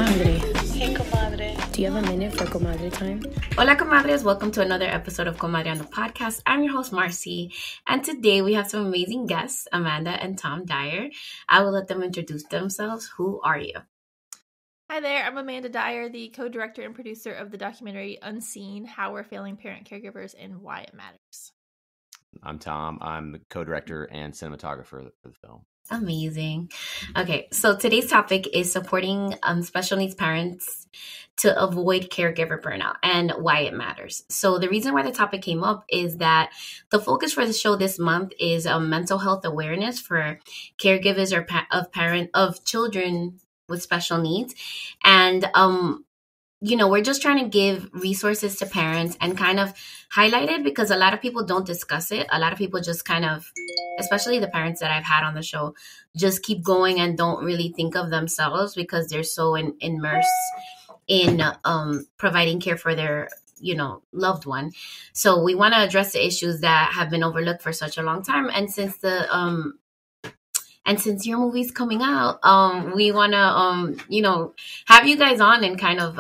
Comadre. Hey, Comadre. Do you have a minute for Comadre time? Hola Comadres, welcome to another episode of Comadreando podcast. I'm your host, Marcy, and today we have some amazing guests, Amanda and Tom Dyer. I will let them introduce themselves. Who are you? Hi there, I'm Amanda Dyer, the co-director and producer of the documentary Unseen, How We're Failing Parent Caregivers and Why It Matters. I'm Tom. I'm the co-director and cinematographer for the film. Amazing. Okay, so today's topic is supporting special needs parents to avoid caregiver burnout and why it matters. So the reason why the topic came up is that the focus for the show this month is mental health awareness for caregivers or of children with special needs. And we're just trying to give resources to parents and kind of highlight it because a lot of people don't discuss it. A lot of people just kind of, especially the parents that I've had on the show, just keep going and don't really think of themselves because they're so immersed in providing care for their, loved one. So we want to address the issues that have been overlooked for such a long time. And since since your movie's coming out, we want to, have you guys on and kind of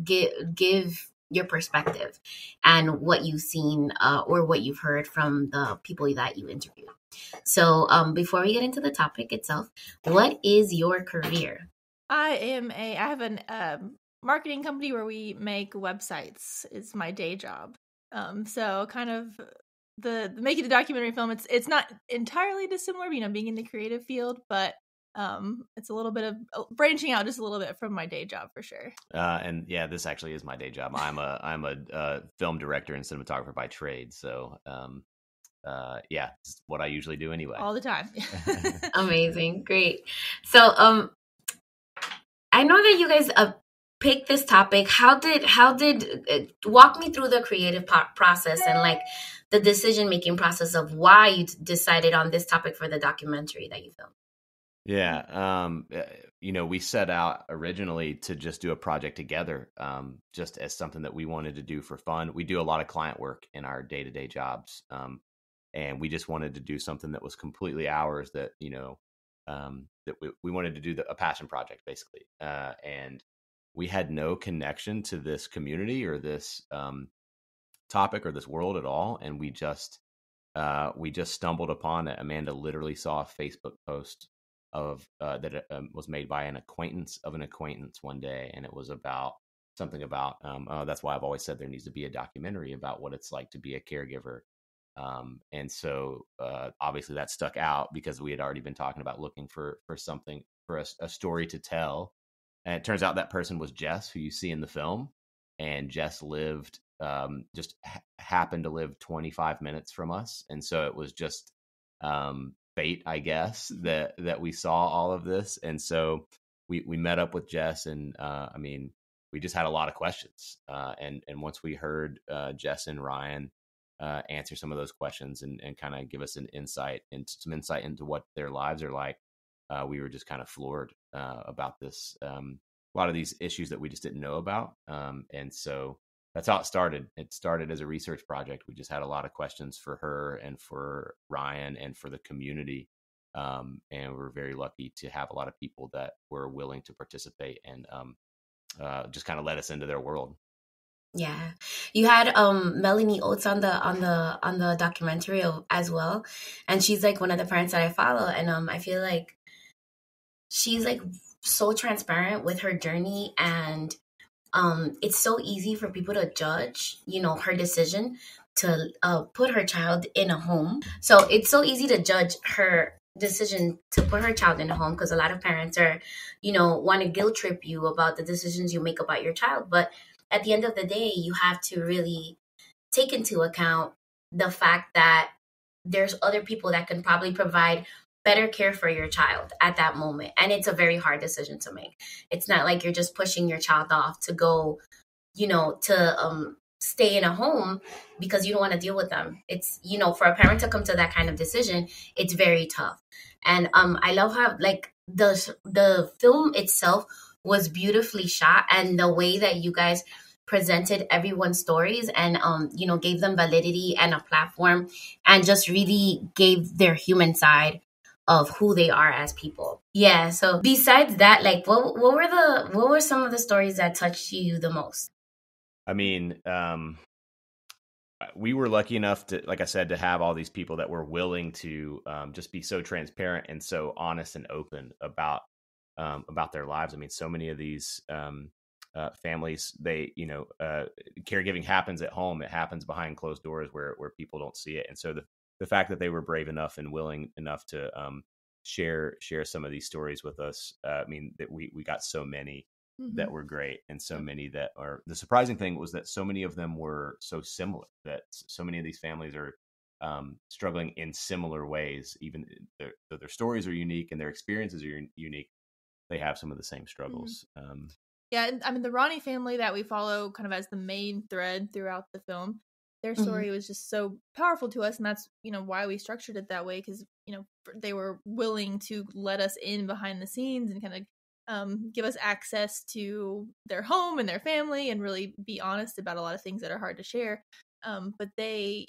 give your perspective and what you've seen or what you've heard from the people that you interviewed. So before we get into the topic itself, what is your career? I have a marketing company where we make websites. It's my day job. So kind of the making the documentary film, it's not entirely dissimilar, being in the creative field, but it's a little bit of branching out just a little bit from my day job for sure. And yeah, this actually is my day job. I'm a film director and cinematographer by trade. So yeah, it's what I usually do anyway. All the time. Amazing. Great. So I know that you guys picked this topic. How did walk me through the creative process and like the decision-making process of why you decided on this topic for the documentary that you filmed? Yeah. We set out originally to just do a project together, just as something that we wanted to do for fun. We do a lot of client work in our day-to-day jobs. And we just wanted to do something that was completely ours that, that we wanted to do a passion project basically. And we had no connection to this community or this, topic or this world at all. And we just stumbled upon it. Amanda literally saw a Facebook post of that was made by an acquaintance of an acquaintance one day, and it was about something about that's why I've always said there needs to be a documentary about what it's like to be a caregiver. And so obviously that stuck out because we had already been talking about looking for something for a story to tell, and it turns out that person was Jess, who you see in the film, and Jess lived happened to live 25 minutes from us, and so it was just fate, I guess, that we saw all of this. And so we met up with Jess, and we just had a lot of questions. And once we heard Jess and Ryan answer some of those questions and kind of give us some insight into what their lives are like, we were just kind of floored about this. A lot of these issues that we just didn't know about. And so that's how it started. It started as a research project. We just had a lot of questions for her and for Ryan and for the community. And we're very lucky to have a lot of people that were willing to participate and just kind of let us into their world. Yeah, you had Melanie Oates on the documentary as well, and she's like one of the parents that I follow, and I feel like she's like so transparent with her journey, and it's so easy for people to judge, her decision to put her child in a home. So it's so easy to judge her decision to put her child in a home because a lot of parents are, want to guilt trip you about the decisions you make about your child. But at the end of the day, you have to really take into account the fact that there's other people that can probably provide better care for your child at that moment. And it's a very hard decision to make. It's not like you're just pushing your child off to go, to stay in a home because you don't want to deal with them. It's, for a parent to come to that kind of decision, it's very tough. And I love how like the film itself was beautifully shot, and the way that you guys presented everyone's stories and, gave them validity and a platform and just really gave their human side of who they are as people. Yeah. So besides that, like what were some of the stories that touched you the most? I mean, we were lucky enough to, like I said, to have all these people that were willing to just be so transparent and so honest and open about their lives. I mean, so many of these families, they, caregiving happens at home. It happens behind closed doors where people don't see it. And so the fact that they were brave enough and willing enough to share some of these stories with us, I mean, that we got so many that were great, and so many that are, the surprising thing was that so many of them were so similar, that so many of these families are struggling in similar ways. Even their stories are unique and their experiences are unique, they have some of the same struggles. Yeah, I mean, the Ronnie family that we follow kind of as the main thread throughout the film, their story was just so powerful to us, and that's, why we structured it that way, because, they were willing to let us in behind the scenes and kind of give us access to their home and their family and really be honest about a lot of things that are hard to share. But they,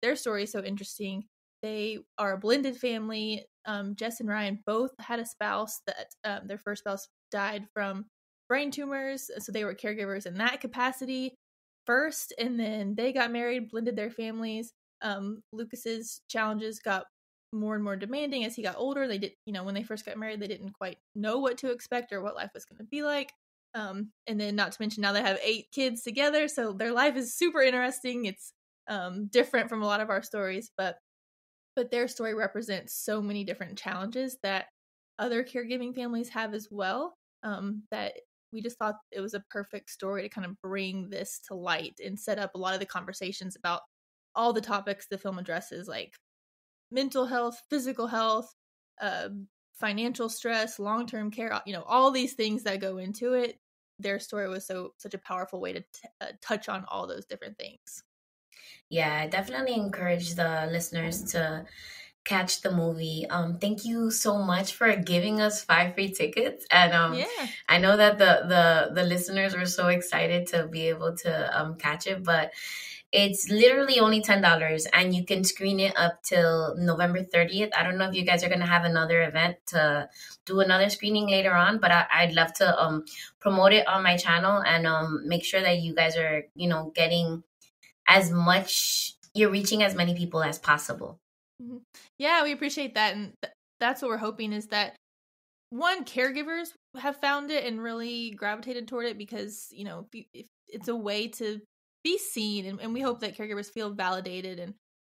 their story is so interesting. They are a blended family. Jess and Ryan both had a spouse that their first spouse died from brain tumors. So they were caregivers in that capacity first, and then they got married, blended their families. Lucas's challenges got more and more demanding as he got older. They did, when they first got married, they didn't quite know what to expect or what life was going to be like. And then not to mention now they have 8 kids together. So their life is super interesting. It's different from a lot of our stories, but their story represents so many different challenges that other caregiving families have as well. That we just thought it was a perfect story to kind of bring this to light and set up a lot of the conversations about all the topics the film addresses, like mental health, physical health, financial stress, long-term care, all these things that go into it. Their story was such a powerful way to touch on all those different things. Yeah, I definitely encourage the listeners to catch the movie. Thank you so much for giving us 5 free tickets. And I know that the listeners were so excited to be able to catch it, but it's literally only $10, and you can screen it up till November 30th. I don't know if you guys are going to have another event to do another screening later on, but I'd love to promote it on my channel and make sure that you guys are, getting as much, you're reaching as many people as possible. Yeah, we appreciate that. And that's what we're hoping, is that, one, caregivers have found it and really gravitated toward it because, if it's a way to be seen, and we hope that caregivers feel validated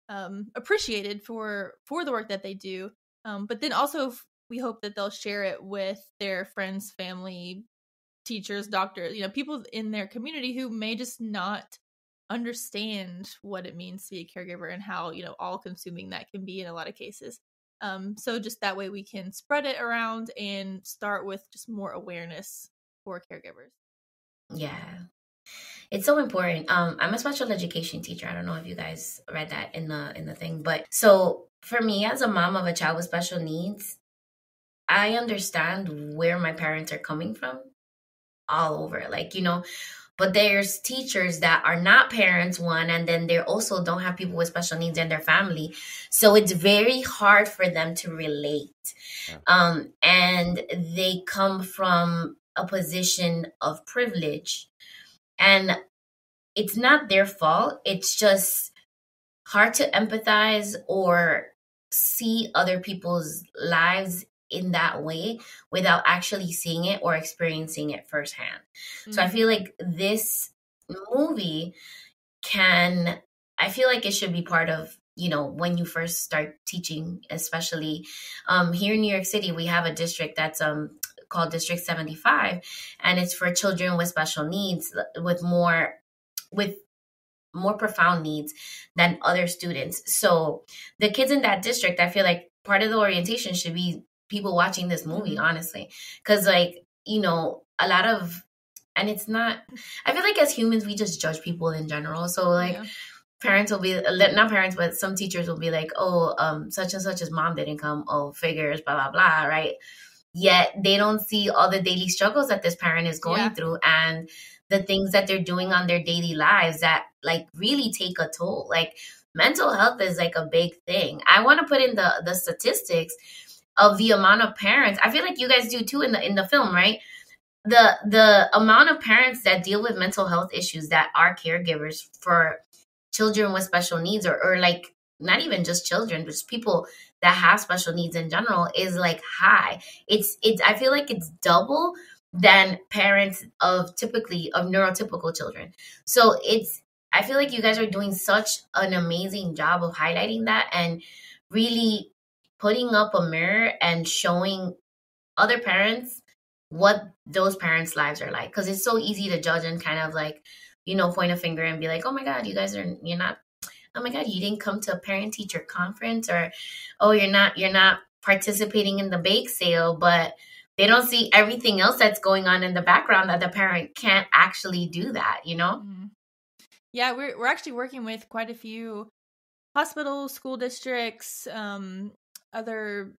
and appreciated for the work that they do. But then also we hope that they'll share it with their friends, family, teachers, doctors, people in their community who may just not understand what it means to be a caregiver and how, all consuming that can be in a lot of cases. So just that way we can spread it around and start with just more awareness for caregivers. Yeah. It's so important. I'm a special education teacher. I don't know if you guys read that in the thing, but so for me as a mom of a child with special needs, I understand where my parents are coming from all over, but there's teachers that are not parents, one, and then they also don't have people with special needs in their family. So it's very hard for them to relate. And they come from a position of privilege. And it's not their fault. It's just hard to empathize or see other people's lives in that way without actually seeing it or experiencing it firsthand. So I feel like this movie I feel like it should be part of, when you first start teaching, especially here in New York City, we have a district that's called District 75, and it's for children with special needs with more profound needs than other students. So the kids in that district, I feel like part of the orientation should be people watching this movie, honestly, because a lot of, and it's not, I feel like as humans we just judge people in general. So parents will be, not parents, but some teachers will be like, such and such's mom didn't come, figures, blah blah blah, right? Yet they don't see all the daily struggles that this parent is going through and the things that they're doing on their daily lives that really take a toll. Mental health is a big thing. I want to put in the statistics. of the amount of parents. I feel like you guys do too in the film, right? The amount of parents that deal with mental health issues that are caregivers for children with special needs, or like not even just children, just people that have special needs in general, is like high. It's I feel like it's double than parents of neurotypical children. So I feel like you guys are doing such an amazing job of highlighting that and really putting up a mirror and showing other parents what those parents' lives are like. Because it's so easy to judge and kind of like, point a finger and be like, oh my God, you're not, oh my God, you didn't come to a parent teacher conference, or, oh, you're not participating in the bake sale, but they don't see everything else that's going on in the background that the parent can't actually do that, Mm-hmm. Yeah, we're actually working with quite a few hospitals, school districts, other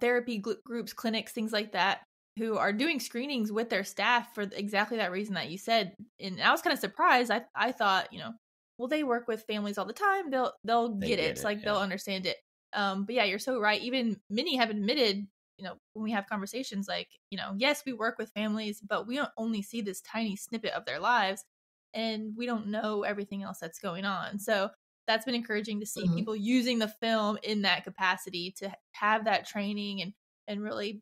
therapy groups, clinics, things like that, who are doing screenings with their staff for exactly that reason that you said. And I was kind of surprised. I thought, well, they work with families all the time. They'll get it. It's like, they'll understand it. But yeah, you're so right. Even many have admitted, when we have conversations like, yes, we work with families, but we don't only see this tiny snippet of their lives, and we don't know everything else that's going on. So that's been encouraging to see people using the film in that capacity to have that training and really,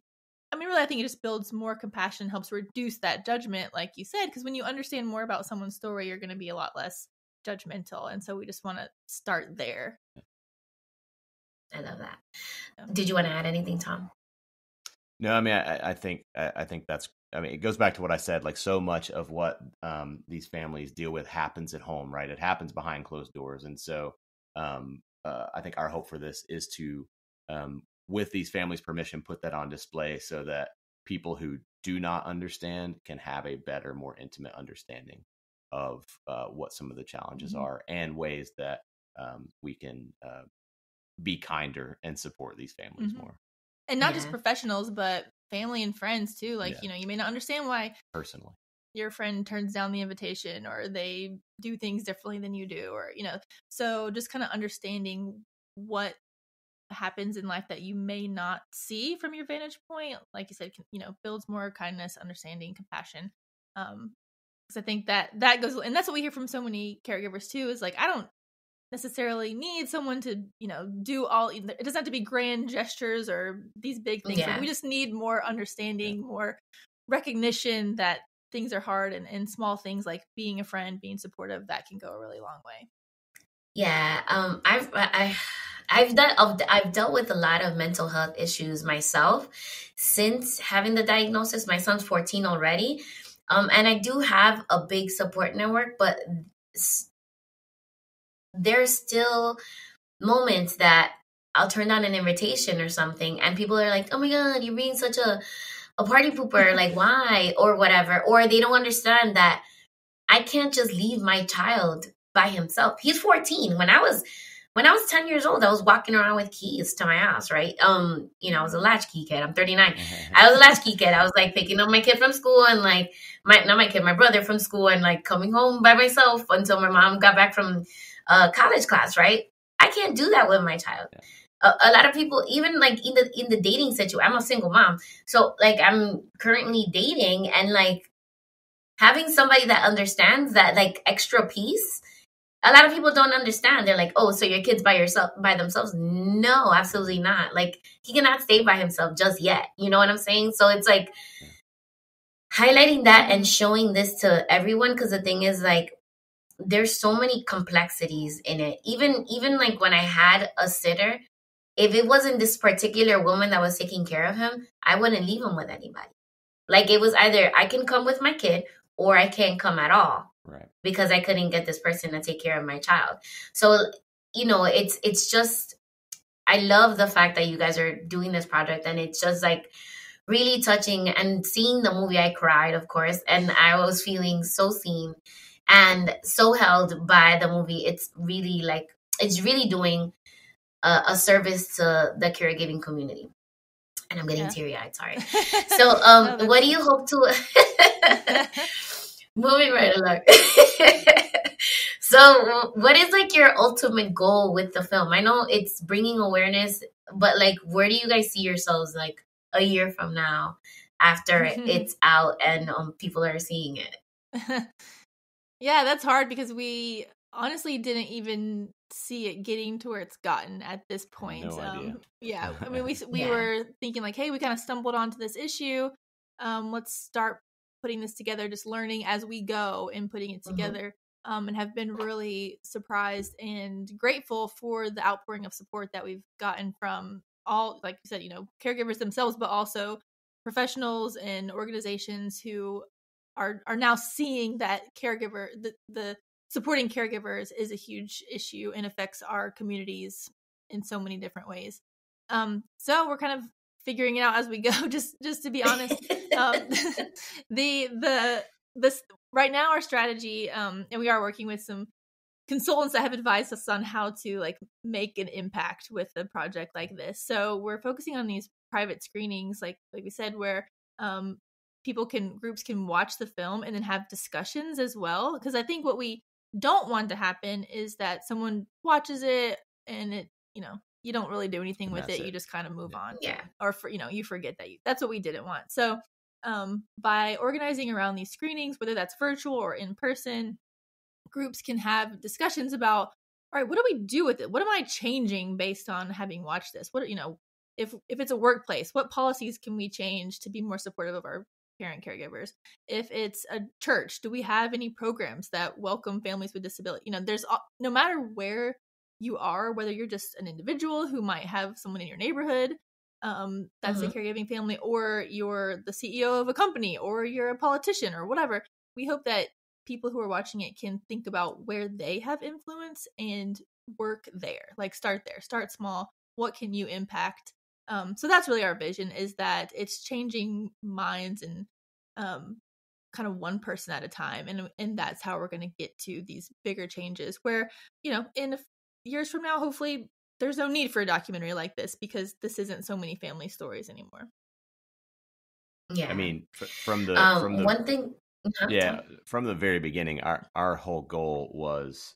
I think it just builds more compassion, helps reduce that judgment, like you said, because when you understand more about someone's story, you're going to be a lot less judgmental. And so we just want to start there. I love that. Did you want to add anything, Tom? No, I think that's, it goes back to what I said, like so much of what these families deal with happens at home, right? It happens behind closed doors. And so I think our hope for this is to, with these families' permission, put that on display so that people who do not understand can have a better, more intimate understanding of what some of the challenges are, and ways that we can be kinder and support these families more. And not just professionals, but family and friends too. Like, you may not understand why personally your friend turns down the invitation, or they do things differently than you do, or, so just kind of understanding what happens in life that you may not see from your vantage point, like you said, builds more kindness, understanding, compassion. Because I think that goes, and that's what we hear from so many caregivers too, is like, I don't necessarily need someone to, do all, it doesn't have to be grand gestures or these big things. Like, we just need more understanding, more recognition that things are hard, and small things like being a friend, being supportive, that can go a really long way. Yeah. I've dealt with a lot of mental health issues myself since having the diagnosis. My son's 14 already. And I do have a big support network, but there's still moments that I'll turn down an invitation or something, and people are like, oh my God, you're being such a party pooper, like why, or whatever. Or they don't understand that I can't just leave my child by himself. He's 14. When I was 10 years old, I was walking around with keys to my house, right? I was a latchkey kid. I'm 39. I was a latchkey kid. I was like picking up my kid from school, and like my brother from school, and like coming home by myself until my mom got back from college class, right? I can't do that with my child. A lot of people, even like in the dating situation, I'm a single mom. So like I'm currently dating, and like having somebody that understands that like extra piece, a lot of people don't understand. They're like, oh, so your kid's by themselves? No, absolutely not. Like, he cannot stay by himself just yet. You know what I'm saying? So it's like highlighting that and showing this to everyone. Because the thing is, like, there's so many complexities in it. Even like when I had a sitter, if it wasn't this particular woman that was taking care of him, I wouldn't leave him with anybody. Like, it was either I can come with my kid or I can't come at all. Right. Because I couldn't get this person to take care of my child. So, it's just, I love the fact that you guys are doing this project, and it's just like really touching. And seeing the movie, I cried, of course, and I was feeling so seen and so held by the movie. It's really doing a service to the caregiving community. And I'm getting teary-eyed, sorry. So, what do you hope to... Moving right along. So, what is like your ultimate goal with the film? I know it's bringing awareness, but like, where do you guys see yourselves like a year from now after it's out and people are seeing it? Yeah, that's hard because we honestly didn't even see it getting to where it's gotten at this point. No idea. Yeah, I mean, we Yeah. were thinking like, hey, we kind of stumbled onto this issue. Let's start putting this together, just learning as we go and putting it together. And have been really surprised and grateful for the outpouring of support that we've gotten from all, like you said, caregivers themselves, but also professionals and organizations who are now seeing that caregiver, the supporting caregivers is a huge issue and affects our communities in so many different ways. So we're kind of figuring it out as we go, just to be honest. This right now our strategy, and we are working with some consultants that have advised us on how to like make an impact with a project like this. So we're focusing on these private screenings, like we said, where groups can watch the film and then have discussions as well. Because I think what we don't want to happen is that someone watches it and it, you don't really do anything with it. You just kind of move on. Yeah. Or you forget that that's what we didn't want. So by organizing around these screenings, whether that's virtual or in person, groups can have discussions about, all right, what do we do with it? What am I changing based on having watched this? What, if it's a workplace, what policies can we change to be more supportive of our parent caregivers? If it's a church, do we have any programs that welcome families with disability? There's no matter where you are, whether you're just an individual who might have someone in your neighborhood that's a caregiving family, or you're the CEO of a company, or you're a politician or whatever, we hope that people who are watching it can think about where they have influence and work there. Like start there, start small. What can you impact? So that's really our vision, is that it's changing minds and kind of one person at a time. And that's how we're going to get to these bigger changes where, in years from now, hopefully there's no need for a documentary like this because this isn't so many family stories anymore. Yeah. I mean, from the one thing. Yeah, from the very beginning, our whole goal was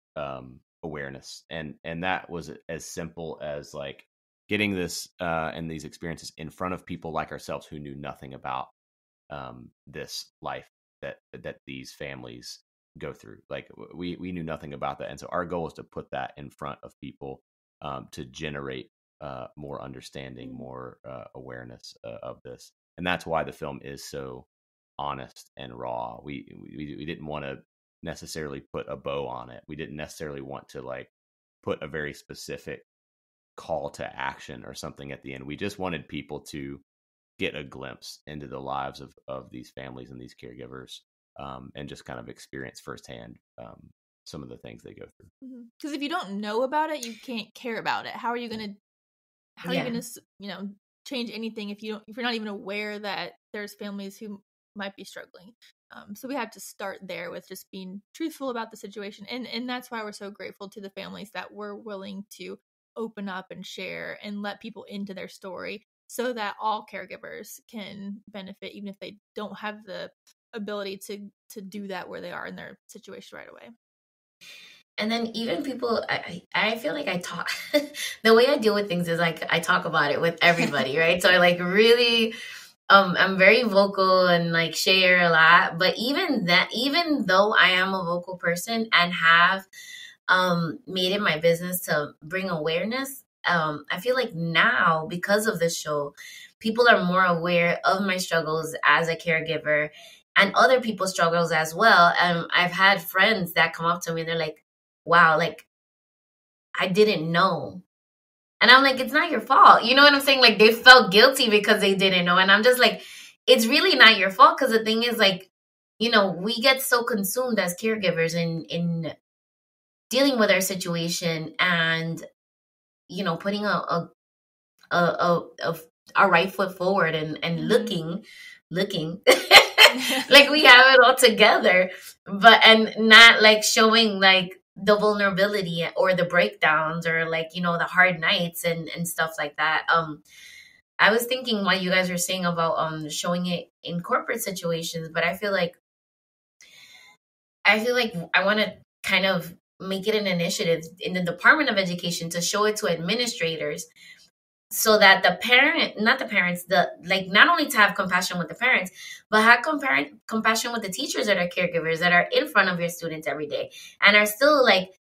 awareness, and that was as simple as like getting this and these experiences in front of people like ourselves who knew nothing about this life that these families go through. Like we knew nothing about that, and so our goal was to put that in front of people to generate more understanding, more awareness of this, and that's why the film is so honest and raw. We didn't want to necessarily put a bow on it. We didn't necessarily want to like put a very specific call to action or something at the end. We just wanted people to get a glimpse into the lives of these families and these caregivers, and just kind of experience firsthand some of the things they go through. Because if you don't know about it, you can't care about it. How are you going to change anything if you're not even aware that there's families who might be struggling? So we have to start there with just being truthful about the situation. And that's why we're so grateful to the families that were willing to open up and share and let people into their story so that all caregivers can benefit, even if they don't have the ability to do that where they are in their situation right away. And then even people, I feel like I talk, the way I deal with things is like I talk about it with everybody, right? So I like really, I'm very vocal and like share a lot. But even though I am a vocal person and have made it my business to bring awareness, I feel like now because of this show, people are more aware of my struggles as a caregiver and other people's struggles as well. I've had friends that come up to me and they're like, wow, like, I didn't know. And I'm like, it's not your fault. You know what I'm saying? Like, they felt guilty because they didn't know. And I'm just like, it's really not your fault. Because the thing is, like, we get so consumed as caregivers in dealing with our situation and, putting our right foot forward and looking like we have it all together, and not like showing like the vulnerability or the breakdowns or like, the hard nights and stuff like that. I was thinking while you guys were saying about showing it in corporate situations, but I feel like I feel like I want to kind of make it an initiative in the Department of Education to show it to administrators, so that the parent, not the parents, not only to have compassion with the parents, but have compassion with the teachers that are caregivers, that are in front of your students every day and are still like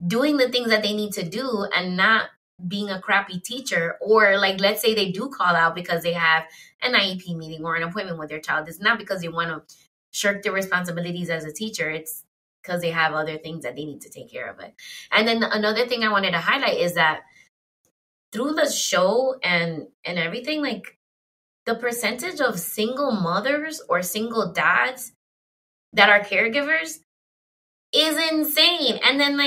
doing the things that they need to do, and not being a crappy teacher. Or like, let's say they do call out because they have an IEP meeting or an appointment with their child. It's not because they want to shirk their responsibilities as a teacher. It's because they have other things that they need to take care of it. And then another thing I wanted to highlight is that through the show and everything, like the percentage of single mothers or single dads that are caregivers is insane. And then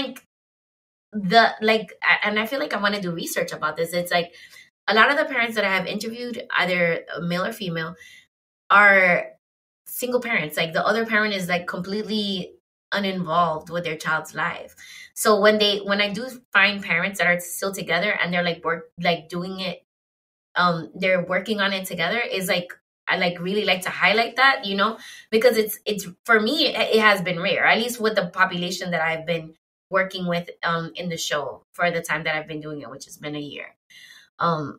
and I feel like I want to do research about this. It's like a lot of the parents that I have interviewed, either male or female, are single parents. Like the other parent is like completely uninvolved with their child's life. So when I do find parents that are still together and they're doing it, they're working on it together, is like, I really like to highlight that, because it's for me, it has been rare, at least with the population that I've been working with in the show for the time that I've been doing it, which has been a year. So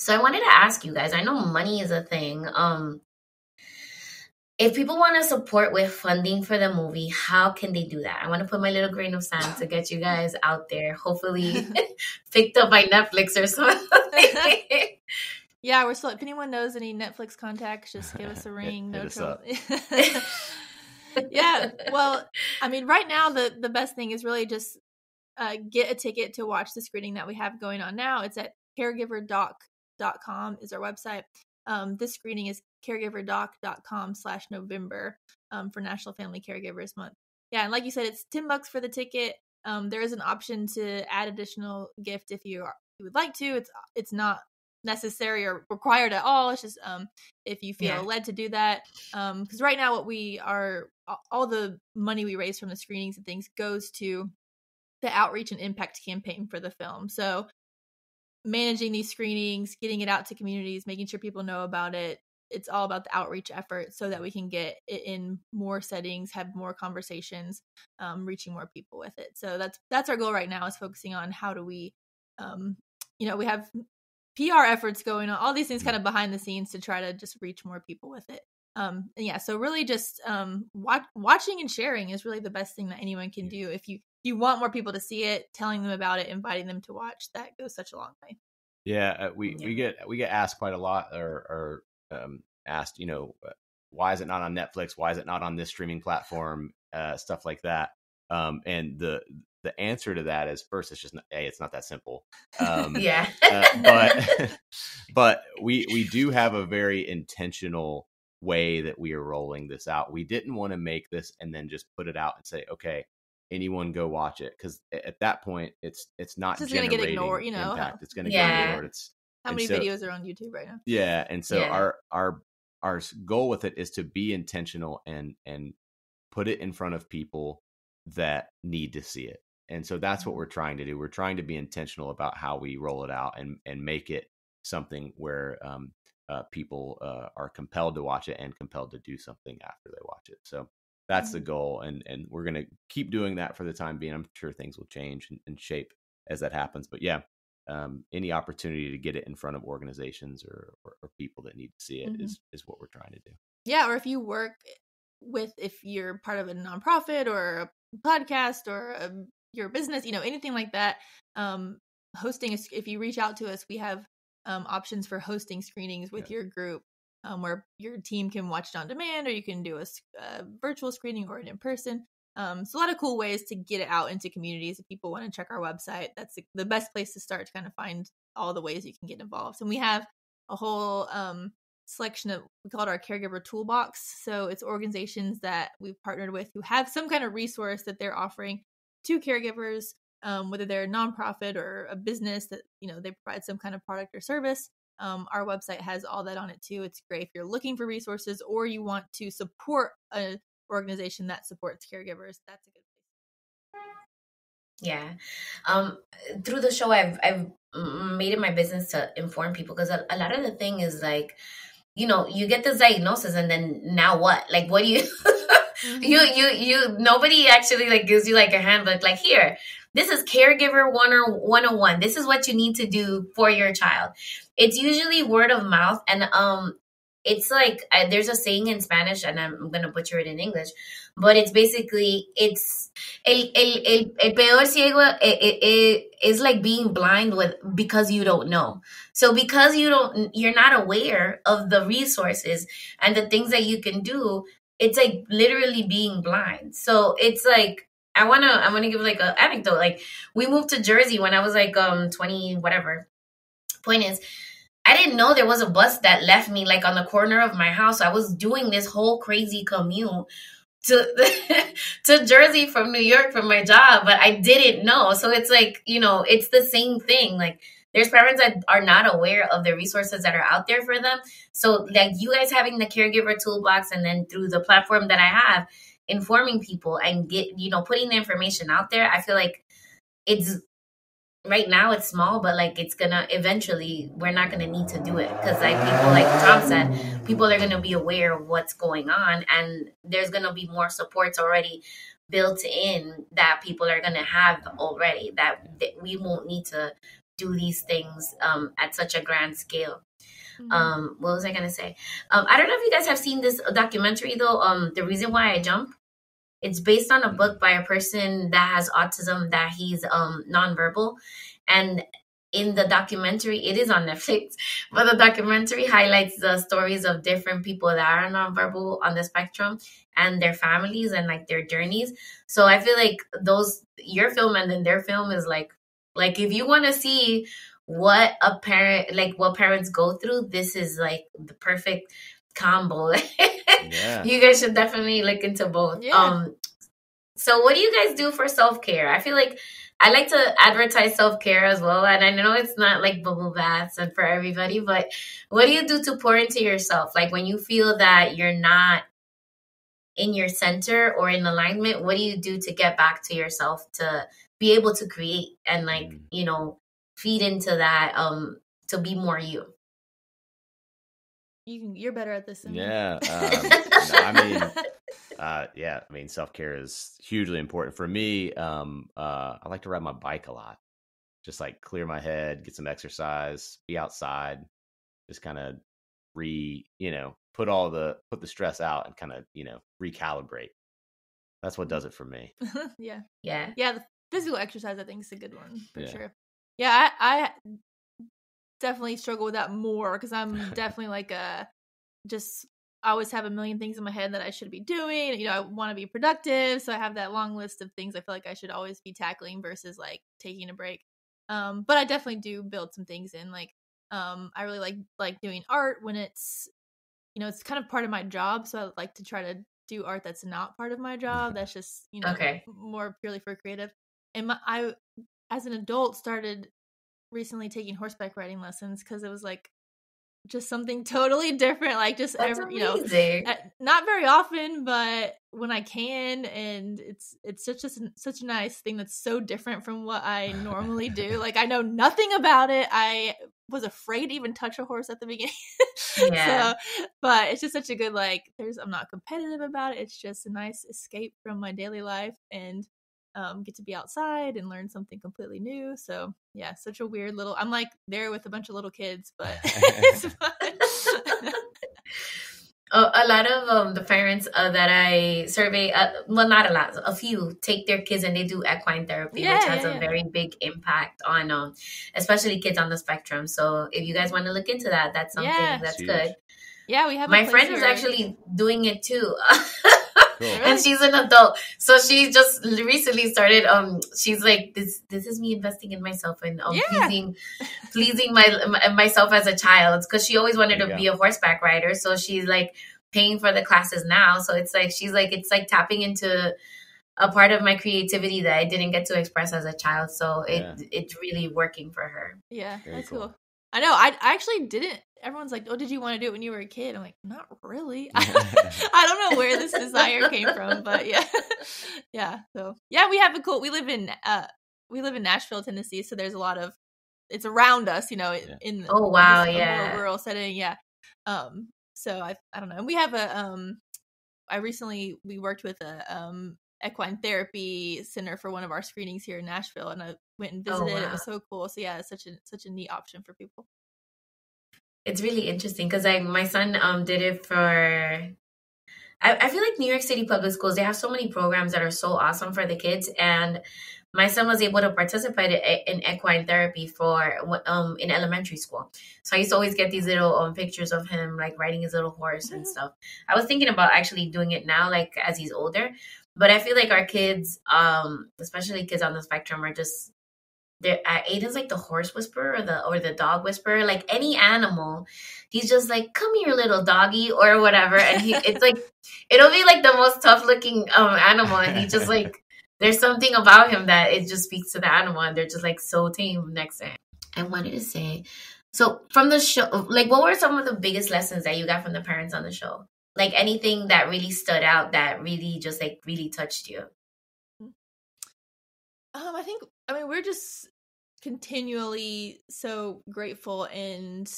I wanted to ask you guys, I know money is a thing. If people want to support with funding for the movie, how can they do that? I want to put my little grain of sand to get you guys out there, hopefully picked up by Netflix or something. Yeah, we're still, if anyone knows any Netflix contacts, just give us a ring. No trouble. Yeah, well, I mean, right now the best thing is really just get a ticket to watch the screening that we have going on now. It's at caregiverdoc.com is our website. This screening is caregiverdoc.com/November for National Family Caregivers Month. Yeah, and like you said, it's $10 for the ticket. There is an option to add additional gift if you would like to. It's not necessary or required at all. It's just if you feel led to do that. Because right now, all the money we raise from the screenings and things goes to the outreach and impact campaign for the film. So managing these screenings, getting it out to communities, making sure people know about it. It's all about the outreach effort so that we can get it in more settings, have more conversations, reaching more people with it. So that's our goal right now, is focusing on how do we, we have PR efforts going on, all these things kind of behind the scenes to try to just reach more people with it. So really just watching and sharing is really the best thing that anyone can do. If you want more people to see it, telling them about it, inviting them to watch, that goes such a long way. Yeah, we get asked quite a lot, or asked, why is it not on Netflix? Why is it not on this streaming platform? Stuff like that. And the answer to that is, first, it's just it's not that simple. But we do have a very intentional way that we are rolling this out. We didn't want to make this and then just put it out and say, okay, anyone go watch it, because at that point it's not just generating get ignored, impact. It's going to get ignored. How many videos are on YouTube right now? Yeah, and so our goal with it is to be intentional and put it in front of people that need to see it. And so that's what we're trying to do. We're trying to be intentional about how we roll it out and make it something where people are compelled to watch it and compelled to do something after they watch it. So that's the goal. And we're going to keep doing that for the time being. I'm sure things will change and shape as that happens. But any opportunity to get it in front of organizations or people that need to see it is what we're trying to do. Yeah. Or if you work if you're part of a nonprofit or a podcast or your business, anything like that, hosting, if you reach out to us, we have options for hosting screenings with your group, where your team can watch it on demand, or you can do a virtual screening or an in-person. So a lot of cool ways to get it out into communities. If people want to check our website, that's the best place to start to kind of find all the ways you can get involved. And we have a whole selection of, we call it our caregiver toolbox. So it's organizations that we've partnered with who have some kind of resource that they're offering to caregivers, whether they're a nonprofit or a business that, they provide some kind of product or service. Our website has all that on it too. It's great if you're looking for resources or you want to support an organization that supports caregivers. That's a good place. Yeah. Through the show, I've made it my business to inform people, because a lot of the thing is like, you get this diagnosis and then now what? Like, what do you, Nobody actually like gives you like a handbook, like, here, this is caregiver 101. This is what you need to do for your child. It's usually word of mouth. And it's like, there's a saying in Spanish, and I'm going to butcher it in English, but it's basically, it's el peor ciego is like being blind because you don't know. So because you're not aware of the resources and the things that you can do, it's like literally being blind. So it's like, I want to give like an anecdote. Like, we moved to Jersey when I was like 20, whatever. Point is, I didn't know there was a bus that left me like on the corner of my house. I was doing this whole crazy commute to Jersey from New York for my job, but I didn't know. So it's like, it's the same thing. Like, there's parents that are not aware of the resources that are out there for them. So like, you guys having the caregiver toolbox, and then through the platform that I have, informing people and putting the information out there, I feel like it's, right now it's small, but like, it's gonna eventually, we're not gonna need to do it, because like people, like Tom said, people are gonna be aware of what's going on, and there's gonna be more supports already built in that people are gonna have already, that we won't need to do these things at such a grand scale. What was I gonna say? I don't know if you guys have seen this documentary though. The Reason Why I Jump. It's based on a book by a person that has autism, that he's nonverbal. And in the documentary, it is on Netflix, but the documentary highlights the stories of different people that are nonverbal on the spectrum and their families and like their journeys. So I feel like your film and then their film is like if you want to see what what parents go through, this is like the perfect combo. Yeah. You guys should definitely look into both. Yeah. So what do you guys do for self-care? I feel like I like to advertise self-care as well. And I know it's not like bubble baths and for everybody, but what do you do to pour into yourself? Like, when you feel that you're not in your center or in alignment, what do you do to get back to yourself, to be able to create and like, feed into that, to be more you? You're better at this than me. Yeah. I mean, self-care is hugely important for me. I like to ride my bike a lot, just like clear my head, get some exercise, be outside, just kind of put the stress out and kind of, recalibrate. That's what does it for me. Yeah. The physical exercise, I think, is a good one for sure. Yeah. I definitely struggle with that more, because I'm definitely like I always have a million things in my head that I should be doing. I want to be productive, so I have that long list of things I feel like I should always be tackling versus like taking a break. But I definitely do build some things in. Like, I really like doing art when it's, it's kind of part of my job. So I like to try to do art that's not part of my job. That's just, more purely for creative. And I, as an adult, started recently taking horseback riding lessons, because it was like just something totally different. Like, just not very often, but when I can, and it's such a nice thing that's so different from what I normally do. Like, I know nothing about it. I was afraid to even touch a horse at the beginning. Yeah. But it's just such a good, I'm not competitive about it. It's just a nice escape from my daily life, and get to be outside and learn something completely new. So yeah, such a weird little, I'm like there with a bunch of little kids, but it's fun. A lot of the parents that I survey, well, not a lot, a few, take their kids and they do equine therapy, which has a very big impact on especially kids on the spectrum. So if you guys want to look into that, that's something that's good. Yeah, we have my friend is actually doing it too. Cool. And she's an adult, so she just recently started. She's like, this is me investing in myself and pleasing myself as a child, because she always wanted to be a horseback rider. So she's like paying for the classes now. So it's like it's like tapping into a part of my creativity that I didn't get to express as a child. So it's really working for her. Yeah, that's cool. I know. I actually didn't. Everyone's like, "Oh, did you want to do it when you were a kid?" I'm like, "Not really." I don't know where this desire came from, but yeah. So yeah, we have we live in Nashville, Tennessee. So there's a lot of, it's around us, in a more rural setting. Yeah. So I don't know. And we have we worked with a equine therapy center for one of our screenings here in Nashville, and I went and visited. It was so cool. So yeah, it's such a neat option for people. It's really interesting because my son did it for. I feel like New York City public schools, they have so many programs that are so awesome for the kids, and my son was able to participate in equine therapy in elementary school. So I used to always get these little pictures of him like riding his little horse and stuff. I was thinking about actually doing it now, like as he's older, but I feel like our kids, especially kids on the spectrum, are just Aiden's like the horse whisperer or the dog whisperer. Like any animal, he's just like, "Come here, little doggy," or whatever. And it's like it'll be like the most tough looking animal, and he just like there's something about him that it just speaks to the animal, and they're just like so tame next to him. I wanted to say, so from the show, like what were some of the biggest lessons that you got from the parents on the show? Like anything that really stood out that really just like really touched you? I mean, we're just continually so grateful and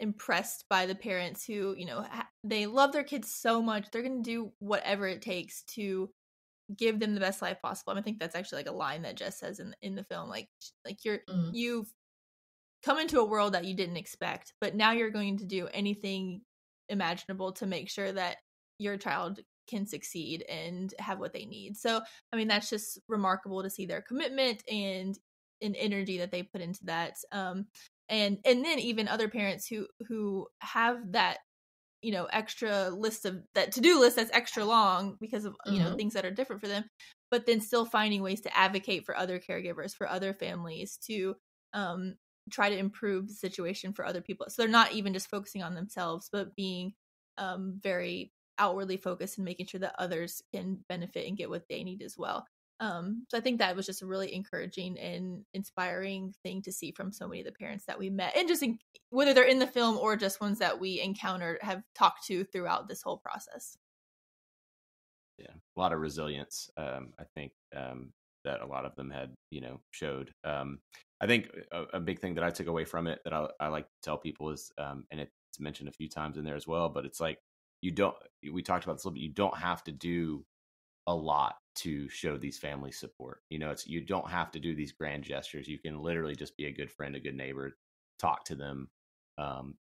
impressed by the parents who, you know, they love their kids so much. They're going to do whatever it takes to give them the best life possible. I think that's actually like a line that Jess says in the film. Like you've come into a world that you didn't expect, but now you're going to do anything imaginable to make sure that your child can succeed and have what they need. So, I mean, that's just remarkable to see their commitment and energy that they put into that. And then even other parents who have that, you know, extra list of that to-do list that's extra long because of, you know, things that are different for them, but then still finding ways to advocate for other caregivers, for other families, to try to improve the situation for other people. So they're not even just focusing on themselves, but being very outwardly focused and making sure that others can benefit and get what they need as well. So I think that was just a really encouraging and inspiring thing to see from so many of the parents that we met, and just whether they're in the film or just ones that we encountered, have talked to throughout this whole process. Yeah, a lot of resilience. I think that a lot of them had, you know, showed. I think a big thing that I took away from it that I like to tell people is, and it's mentioned a few times in there as well, but it's like we talked about this a little bit. You don't have to do a lot to show these families support. You know, you don't have to do these grand gestures. You can literally just be a good friend, a good neighbor, talk to them,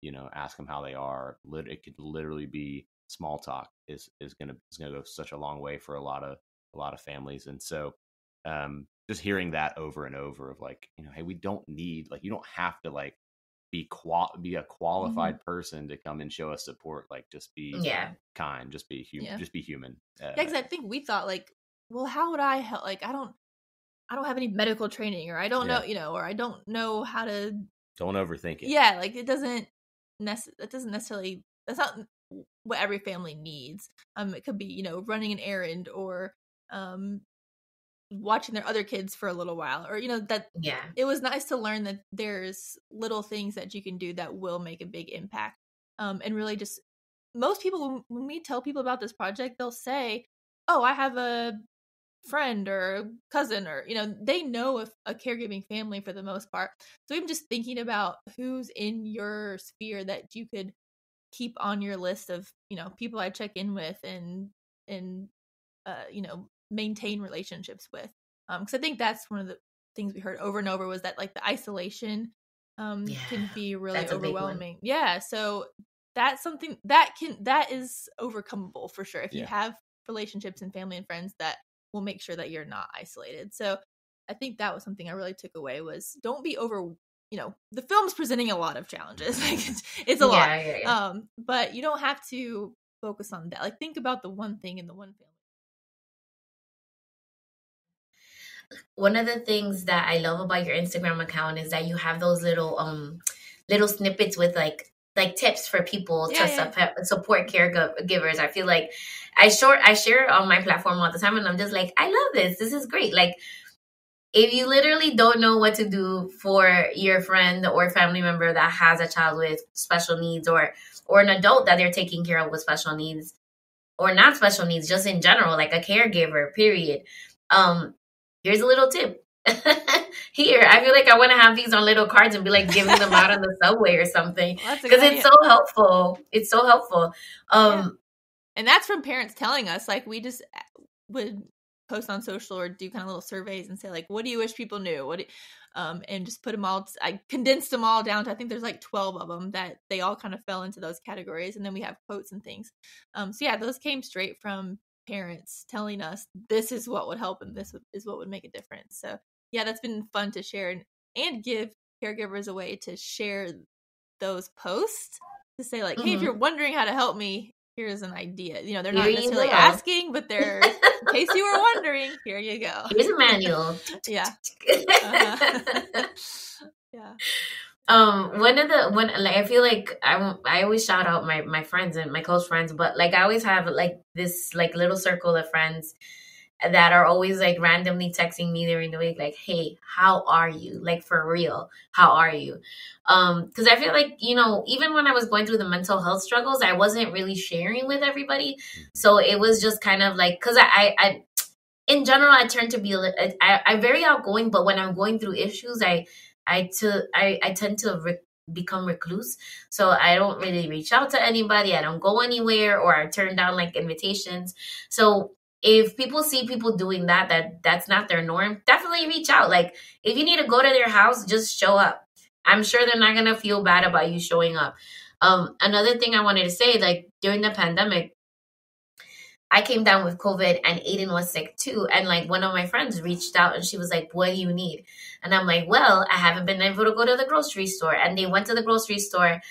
you know, ask them how they are. It could literally be small talk is gonna go such a long way for a lot of families. And so just hearing that over and over of like, you know, hey, we don't need, like, you don't have to like be a qualified person to come and show us support. Like, just be kind, just be human, just be human. Because I think we thought like, well, how would I help? Like, I don't have any medical training, or I don't know, you know, or I don't know how to. Don't overthink it. Yeah, like that's not what every family needs. It could be, you know, running an errand, or watching their other kids for a little while, or, you know, that it was nice to learn that there's little things that you can do that will make a big impact. And really just most people, when we tell people about this project, they'll say, oh, I have a friend or a cousin, or, you know, they know a caregiving family for the most part. So even just thinking about who's in your sphere that you could keep on your list of, you know, people I check in with and you know, maintain relationships with. Because I think that's one of the things we heard over and over, was that like the isolation can be really overwhelming. Yeah. So that's something that is overcomable for sure. If you have relationships and family and friends that will make sure that you're not isolated. So I think that was something I really took away, was don't be you know, the film's presenting a lot of challenges. Like it's a lot. Yeah. But you don't have to focus on that. Like, think about the one thing in the one family. One of the things that I love about your Instagram account is that you have those little snippets with like tips for people to support caregivers. I feel like I share on my platform all the time, and I'm just like, I love this. This is great. Like, if you literally don't know what to do for your friend or family member that has a child with special needs, or an adult that they're taking care of with special needs, or not special needs, just in general, like a caregiver, period. Here's a little tip. Here, I feel like I want to have these on little cards and be like giving them out on the subway or something, because it's so helpful. It's so helpful. And And that's from parents telling us, like, we just would post on social or do kind of little surveys and say, like, what do you wish people knew? And just put them all, I condensed them all down to, I think there's like 12 of them that they all kind of fell into those categories. And then we have quotes and things. So yeah, those came straight from parents telling us this is what would help and this is what would make a difference. So yeah, that's been fun to share and give caregivers a way to share those posts to say, like, hey, if you're wondering how to help me, here's an idea. You know, they're not necessarily asking, but they're, in case you were wondering, here you go. Here's a manual. Yeah. Yeah. I feel like I always shout out my friends and my close friends, but like I always have like this like little circle of friends that are always like randomly texting me during the week, like, hey, how are you? Like, for real, how are you? Because I feel like, you know, even when I was going through the mental health struggles, I wasn't really sharing with everybody. So it was just kind of like, because I in general, I tend to be, I'm very outgoing, but when I'm going through issues, I tend to become recluse. So I don't really reach out to anybody. I don't go anywhere, or I turn down like invitations. So if people see people doing that's not their norm, definitely reach out. Like, if you need to go to their house, just show up. I'm sure they're not going to feel bad about you showing up. Another thing I wanted to say, like, during the pandemic, I came down with COVID and Aiden was sick too. And like, one of my friends reached out and she was like, what do you need? And I'm like, well, I haven't been able to go to the grocery store. And they went to the grocery store.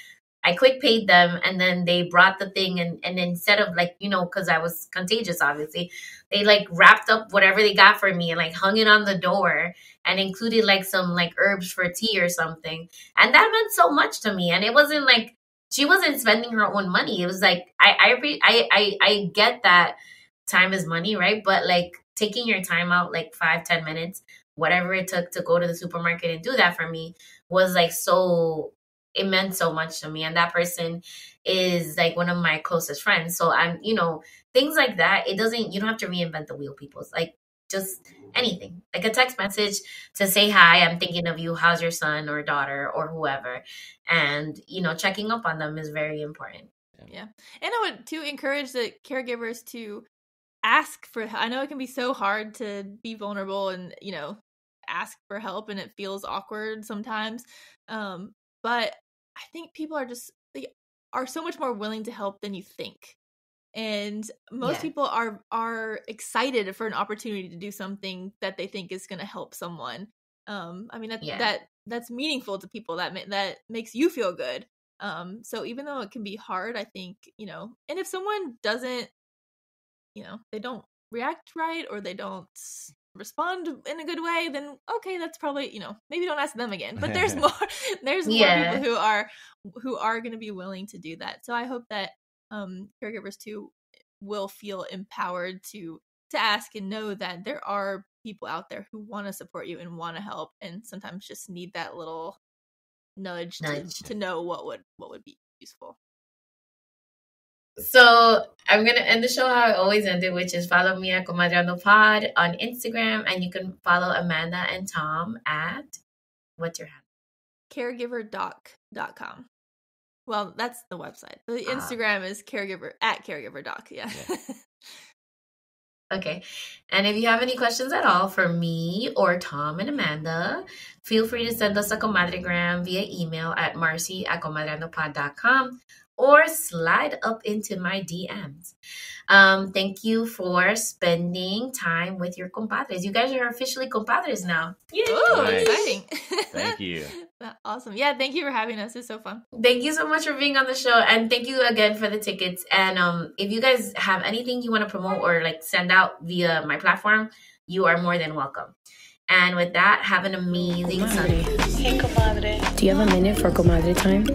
I quick paid them, and then they brought the thing, and instead of like, you know, because I was contagious, obviously, they like wrapped up whatever they got for me and like hung it on the door and included like some like herbs for tea or something. And that meant so much to me. And it wasn't like, she wasn't spending her own money. It was like, I get that time is money, right? But like, taking your time out, like 5-10 minutes, whatever it took to go to the supermarket and do that for me was like it meant so much to me. And that person is like one of my closest friends. So I'm, you know, things like that. You don't have to reinvent the wheel, people. It's like just anything, like a text message to say, hi, I'm thinking of you. How's your son or daughter or whoever? And, you know, checking up on them is very important. Yeah. And I would to encourage the caregivers to ask for, I know it can be so hard to be vulnerable and, you know, ask for help, and it feels awkward sometimes. But I think people they are so much more willing to help than you think. And most people are excited for an opportunity to do something that they think is going to help someone. I mean, that's meaningful to people. That makes you feel good. So even though it can be hard, I think, you know, and if someone doesn't, you know, they don't react right, or they don't respond in a good way, then okay, that's probably, you know, maybe don't ask them again. But there's more people who are going to be willing to do that. So I hope that caregivers too will feel empowered to ask and know that there are people out there who want to support you and want to help, and sometimes just need that little nudge. To know what would be useful. So I'm going to end the show how I always end it, which is follow me at Comadreando Pod on Instagram. And you can follow Amanda and Tom at, what's your handle? Caregiverdoc.com. Well, that's the website. The Instagram is caregiverdoc. Yeah. Okay. And if you have any questions at all for me or Tom and Amanda, feel free to send us a Comadre-Gram via email at marcy@comadreandopod.com. or slide up into my DMs. Thank you for spending time with your compadres. You guys are officially compadres now. Yay! Oh, nice. Exciting. Thank you. Awesome. Yeah, thank you for having us. It's so fun. Thank you so much for being on the show. And thank you again for the tickets. And if you guys have anything you want to promote or like send out via my platform, you are more than welcome. And with that, have an amazing Sunday. Hey, comadre. Do you have a minute for comadre time?